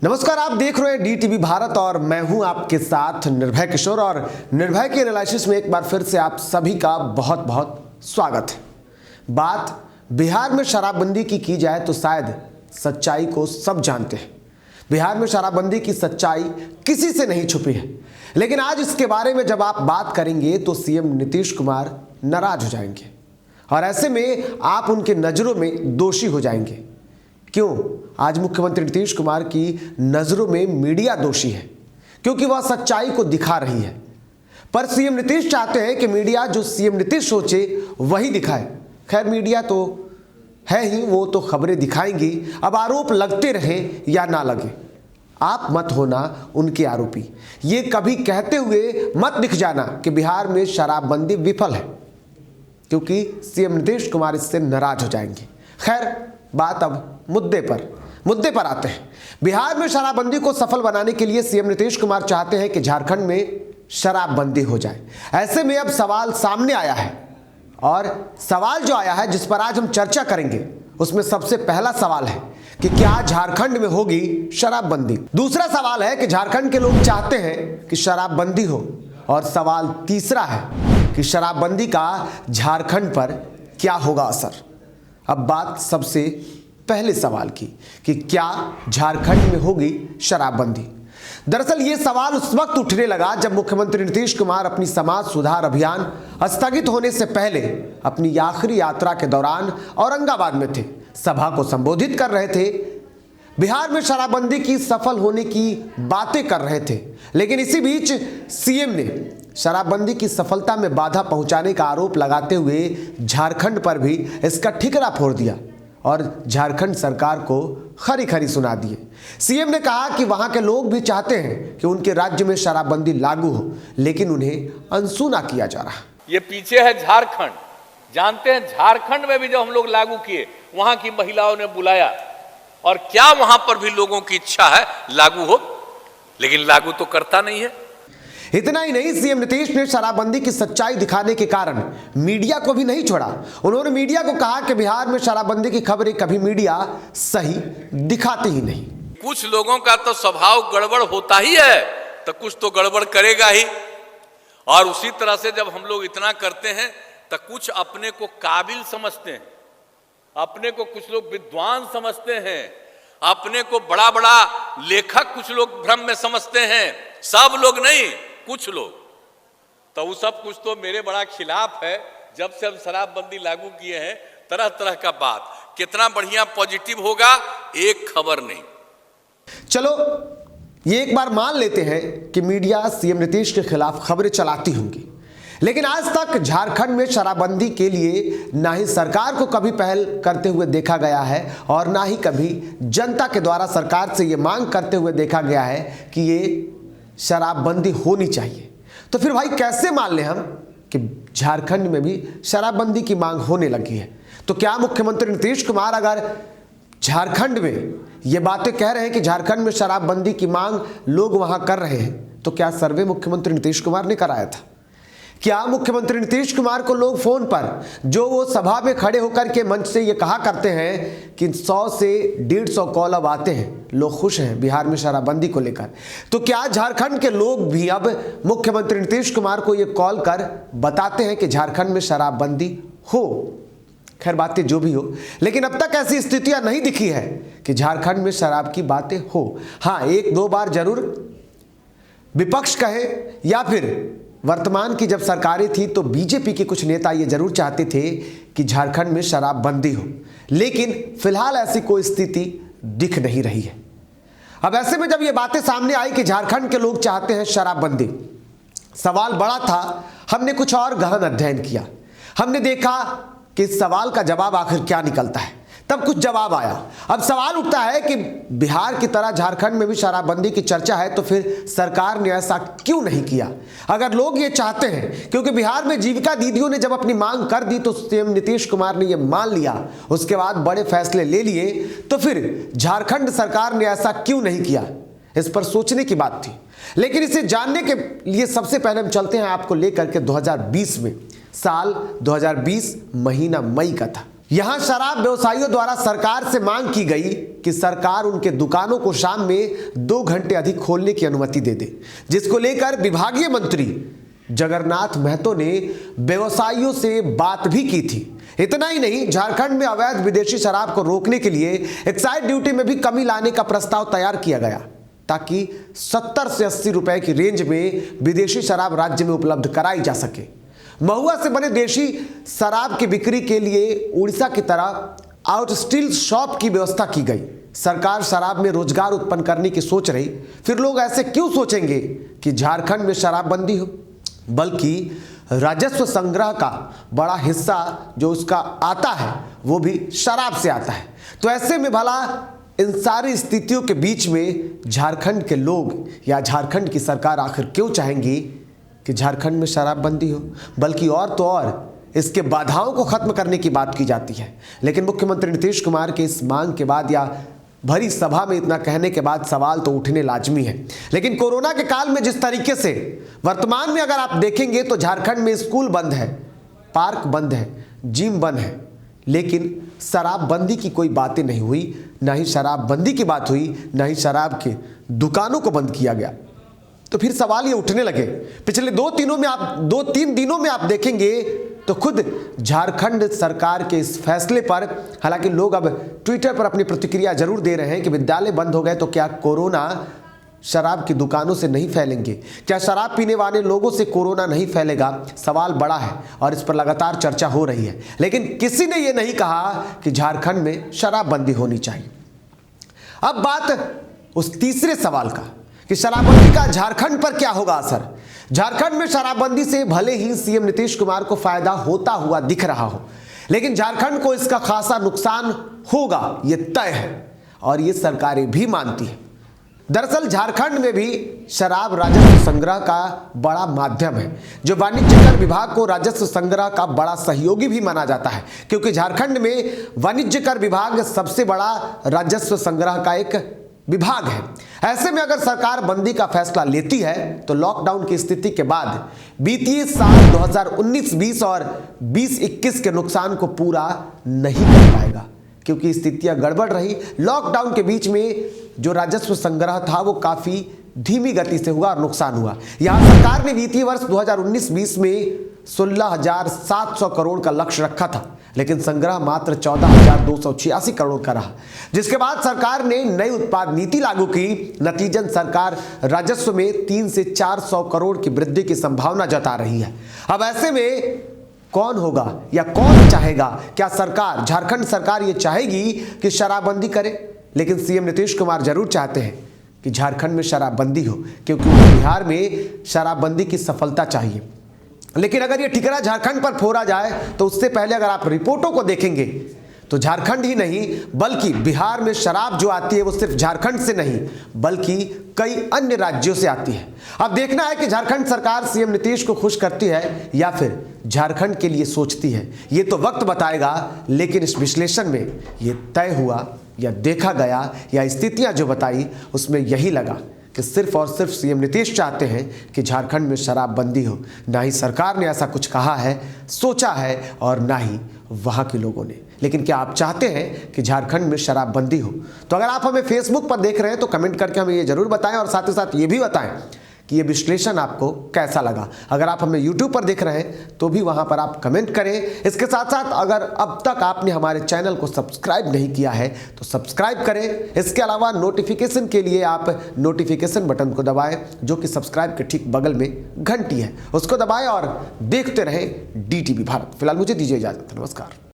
नमस्कार, आप देख रहे हैं DTV भारत और मैं हूं आपके साथ निर्भय किशोर। और निर्भय के एनालिसिस में एक बार फिर से आप सभी का बहुत बहुत स्वागत है। बात बिहार में शराबबंदी की जाए तो शायद सच्चाई को सब जानते हैं। बिहार में शराबबंदी की सच्चाई किसी से नहीं छुपी है, लेकिन आज इसके बारे में जब आप बात करेंगे तो सीएम नीतीश कुमार नाराज हो जाएंगे और ऐसे में आप उनके नज़रों में दोषी हो जाएंगे। क्यों? आज मुख्यमंत्री नीतीश कुमार की नज़रों में मीडिया दोषी है, क्योंकि वह सच्चाई को दिखा रही है। पर सीएम नीतीश चाहते हैं कि मीडिया जो सीएम नीतीश सोचे वही दिखाए। खैर, मीडिया तो है ही, वो तो खबरें दिखाएंगी। अब आरोप लगते रहे या ना लगे, आप मत होना उनके आरोपी। ये कभी कहते हुए मत दिख जाना कि बिहार में शराबबंदी विफल है, क्योंकि सीएम नीतीश कुमार इससे नाराज हो जाएंगे। खैर, बात अब मुद्दे पर आते हैं। बिहार में शराबबंदी को सफल बनाने के लिए सीएम नीतीश कुमार चाहते हैं कि झारखंड में शराबबंदी हो जाए। ऐसे में अब सवाल सामने आया है, और सवाल जो आया है जिस पर आज हम चर्चा करेंगे उसमें सबसे पहला सवाल है कि क्या झारखंड में होगी शराबबंदी। दूसरा सवाल है कि झारखंड के लोग चाहते हैं कि शराबबंदी हो, और सवाल तीसरा है कि शराबबंदी का झारखंड पर क्या होगा असर। अब बात सबसे पहले सवाल की कि क्या झारखंड में होगी शराबबंदी। दरअसल ये सवाल उस वक्त उठने लगा जब मुख्यमंत्री नीतीश कुमार अपनी समाज सुधार अभियान स्थगित होने से पहले अपनी आखिरी यात्रा के दौरान औरंगाबाद में थे, सभा को संबोधित कर रहे थे, बिहार में शराबबंदी की सफल होने की बातें कर रहे थे। लेकिन इसी बीच सीएम ने शराबबंदी की सफलता में बाधा पहुंचाने का आरोप लगाते हुए झारखंड पर भी इसका ठिकरा फोड़ दिया और झारखंड सरकार को खरी खरी सुना दिए। सीएम ने कहा कि वहां के लोग भी चाहते हैं कि उनके राज्य में शराबबंदी लागू हो, लेकिन उन्हें अनसुना किया जा रहा है। ये पीछे है झारखंड। जानते हैं झारखंड में भी जब हम लोग लागू किए, वहां की महिलाओं ने बुलाया, और क्या वहां पर भी लोगों की इच्छा है लागू हो, लेकिन लागू तो करता नहीं है। इतना ही नहीं, सीएम नीतीश ने शराबबंदी की सच्चाई दिखाने के कारण मीडिया को भी नहीं छोड़ा। उन्होंने मीडिया को कहा कि बिहार में शराबबंदी की खबरें कभी मीडिया सही दिखाती ही नहीं। कुछ लोगों का तो स्वभाव गड़बड़ होता ही है, तो कुछ तो गड़बड़ करेगा ही। और उसी तरह से जब हम लोग इतना करते हैं तो कुछ अपने को काबिल समझते हैं, अपने को कुछ लोग विद्वान समझते हैं, अपने को बड़ा बड़ा लेखक कुछ लोग भ्रम में समझते हैं। सब लोग नहीं, कुछ लोग। तो वो सब कुछ तो मेरे बड़ा खिलाफ है। जब से हम शराबबंदी लागू किए हैं, तरह तरह का बात, कितना बढ़िया पॉजिटिव होगा, एक खबर नहीं। चलो, ये एक बार मान लेते हैं कि मीडिया सीएम नीतीश के खिलाफ खबरें चलाती होंगी, लेकिन आज तक झारखंड में शराबबंदी के लिए ना ही सरकार को कभी पहल करते हुए देखा गया है, और ना ही कभी जनता के द्वारा सरकार से ये मांग करते हुए देखा गया है कि ये शराबबंदी होनी चाहिए। तो फिर भाई कैसे मान लें हम कि झारखंड में भी शराबबंदी की मांग होने लगी है? तो क्या मुख्यमंत्री नीतीश कुमार अगर झारखंड में ये बातें कह रहे हैं कि झारखंड में शराबबंदी की मांग लोग वहां कर रहे हैं, तो क्या सर्वे मुख्यमंत्री नीतीश कुमार ने कराया था? क्या मुख्यमंत्री नीतीश कुमार को लोग फोन पर, जो वो सभा में खड़े होकर के मंच से ये कहा करते हैं कि 100 से 150 कॉल अब आते हैं, लोग खुश हैं बिहार में शराबबंदी को लेकर, तो क्या झारखंड के लोग भी अब मुख्यमंत्री नीतीश कुमार को ये कॉल कर बताते हैं कि झारखंड में शराबबंदी हो? खैर, बातें जो भी हो, लेकिन अब तक ऐसी स्थितियां नहीं दिखी है कि झारखंड में शराब की बातें हो। हाँ, एक दो बार जरूर विपक्ष कहे या फिर वर्तमान की जब सरकारें थी तो बीजेपी के कुछ नेता ये जरूर चाहते थे कि झारखंड में शराबबंदी हो, लेकिन फिलहाल ऐसी कोई स्थिति दिख नहीं रही है। अब ऐसे में जब ये बातें सामने आई कि झारखंड के लोग चाहते हैं शराबबंदी, सवाल बड़ा था। हमने कुछ और गहन अध्ययन किया, हमने देखा कि इस सवाल का जवाब आखिर क्या निकलता है। तब कुछ जवाब आया। अब सवाल उठता है कि बिहार की तरह झारखंड में भी शराबबंदी की चर्चा है, तो फिर सरकार ने ऐसा क्यों नहीं किया? अगर लोग ये चाहते हैं, क्योंकि बिहार में जीविका दीदियों ने जब अपनी मांग कर दी तो सीएम नीतीश कुमार ने ये मान लिया, उसके बाद बड़े फैसले ले लिए, तो फिर झारखंड सरकार ने ऐसा क्यों नहीं किया? इस पर सोचने की बात थी। लेकिन इसे जानने के लिए सबसे पहले हम चलते हैं आपको लेकर के 2020 में। साल 2020 महीना मई का था। यहां शराब व्यवसायियों द्वारा सरकार से मांग की गई कि सरकार उनके दुकानों को शाम में 2 घंटे अधिक खोलने की अनुमति दे दे, जिसको लेकर विभागीय मंत्री जगन्नाथ महतो ने व्यवसायियों से बात भी की थी। इतना ही नहीं, झारखंड में अवैध विदेशी शराब को रोकने के लिए एक्साइज ड्यूटी में भी कमी लाने का प्रस्ताव तैयार किया गया, ताकि 70 से 80 रुपए की रेंज में विदेशी शराब राज्य में उपलब्ध कराई जा सके। महुआ से बने देशी शराब की बिक्री के लिए उड़ीसा की तरह आउटस्टिल शॉप की व्यवस्था की गई। सरकार शराब में रोजगार उत्पन्न करने की सोच रही, फिर लोग ऐसे क्यों सोचेंगे कि झारखंड में शराबबंदी हो, बल्कि राजस्व संग्रह का बड़ा हिस्सा जो उसका आता है वो भी शराब से आता है। तो ऐसे में भला इन सारी स्थितियों के बीच में झारखंड के लोग या झारखंड की सरकार आखिर क्यों चाहेंगी कि झारखंड में शराबबंदी हो, बल्कि और तो और इसके बाधाओं को खत्म करने की बात की जाती है। लेकिन मुख्यमंत्री नीतीश कुमार के इस मांग के बाद या भरी सभा में इतना कहने के बाद सवाल तो उठने लाजमी है। लेकिन कोरोना के काल में जिस तरीके से वर्तमान में अगर आप देखेंगे तो झारखंड में स्कूल बंद है, पार्क बंद है, जिम बंद है, लेकिन शराबबंदी की कोई बातें नहीं हुई, ना ही शराबबंदी की बात हुई, ना ही शराब के दुकानों को बंद किया गया। तो फिर सवाल ये उठने लगे। पिछले 2-3 दिनों में आप देखेंगे तो खुद झारखंड सरकार के इस फैसले पर, हालांकि लोग अब ट्विटर पर अपनी प्रतिक्रिया जरूर दे रहे हैं कि विद्यालय बंद हो गए तो क्या कोरोना शराब की दुकानों से नहीं फैलेंगे, क्या शराब पीने वाले लोगों से कोरोना नहीं फैलेगा। सवाल बड़ा है और इस पर लगातार चर्चा हो रही है, लेकिन किसी ने यह नहीं कहा कि झारखंड में शराबबंदी होनी चाहिए। अब बात उस तीसरे सवाल का कि शराबबंदी का झारखंड पर क्या होगा असर। झारखंड में शराबबंदी से भले ही सीएम नीतीश कुमार को फायदा होता हुआ दिख रहा हो, लेकिन झारखंड को इसका खासा नुकसान होगा, यह तय है और ये सरकारें भी मानती है। दरअसल झारखंड में भी शराब राजस्व संग्रह का बड़ा माध्यम है, जो वाणिज्य कर विभाग को राजस्व संग्रह का बड़ा सहयोगी भी माना जाता है, क्योंकि झारखंड में वाणिज्य कर विभाग सबसे बड़ा राजस्व संग्रह का एक विभाग है। ऐसे में अगर सरकार बंदी का फैसला लेती है तो लॉकडाउन की स्थिति के बाद वित्तीय साल 2019-20 और 20-21 के नुकसान को पूरा नहीं कर पाएगा, क्योंकि स्थितियां गड़बड़ रही। लॉकडाउन के बीच में जो राजस्व संग्रह था वो काफी धीमी गति से हुआ और नुकसान हुआ। यहां सरकार ने वित्तीय वर्ष 2019-20 में 16,700 करोड़ का लक्ष्य रखा था, लेकिन संग्रह मात्र 14,286 करोड़ का रहा, जिसके बाद सरकार ने नई उत्पाद नीति लागू की। नतीजन सरकार राजस्व में 300 से 400 करोड़ की वृद्धि की संभावना जता रही है। अब ऐसे में कौन होगा या कौन चाहेगा, क्या सरकार, झारखंड सरकार ये चाहेगी कि शराबबंदी करे? लेकिन सीएम नीतीश कुमार जरूर चाहते हैं कि झारखंड में शराबबंदी हो, क्योंकि बिहार में शराबबंदी की सफलता चाहिए। लेकिन अगर ये ठिकरा झारखंड पर फोड़ा जाए तो उससे पहले अगर आप रिपोर्टों को देखेंगे तो झारखंड ही नहीं बल्कि बिहार में शराब जो आती है वो सिर्फ झारखंड से नहीं बल्कि कई अन्य राज्यों से आती है। अब देखना है कि झारखंड सरकार सीएम नीतीश को खुश करती है या फिर झारखंड के लिए सोचती है, ये तो वक्त बताएगा। लेकिन इस विश्लेषण में ये तय हुआ या देखा गया या स्थितियां जो बताई उसमें यही लगा कि सिर्फ और सिर्फ सीएम नीतीश चाहते हैं कि झारखंड में शराबबंदी हो। ना ही सरकार ने ऐसा कुछ कहा है, सोचा है, और ना ही वहाँ के लोगों ने। लेकिन क्या आप चाहते हैं कि झारखंड में शराबबंदी हो? तो अगर आप हमें फेसबुक पर देख रहे हैं तो कमेंट करके हमें ये जरूर बताएं और साथ ही साथ ये भी बताएं कि ये विश्लेषण आपको कैसा लगा। अगर आप हमें यूट्यूब पर देख रहे हैं तो भी वहाँ पर आप कमेंट करें। इसके साथ साथ अगर अब तक आपने हमारे चैनल को सब्सक्राइब नहीं किया है तो सब्सक्राइब करें। इसके अलावा नोटिफिकेशन के लिए आप नोटिफिकेशन बटन को दबाएं, जो कि सब्सक्राइब के ठीक बगल में घंटी है, उसको दबाएं और देखते रहें DTV भारत। फिलहाल मुझे दीजिए इजाजत, नमस्कार।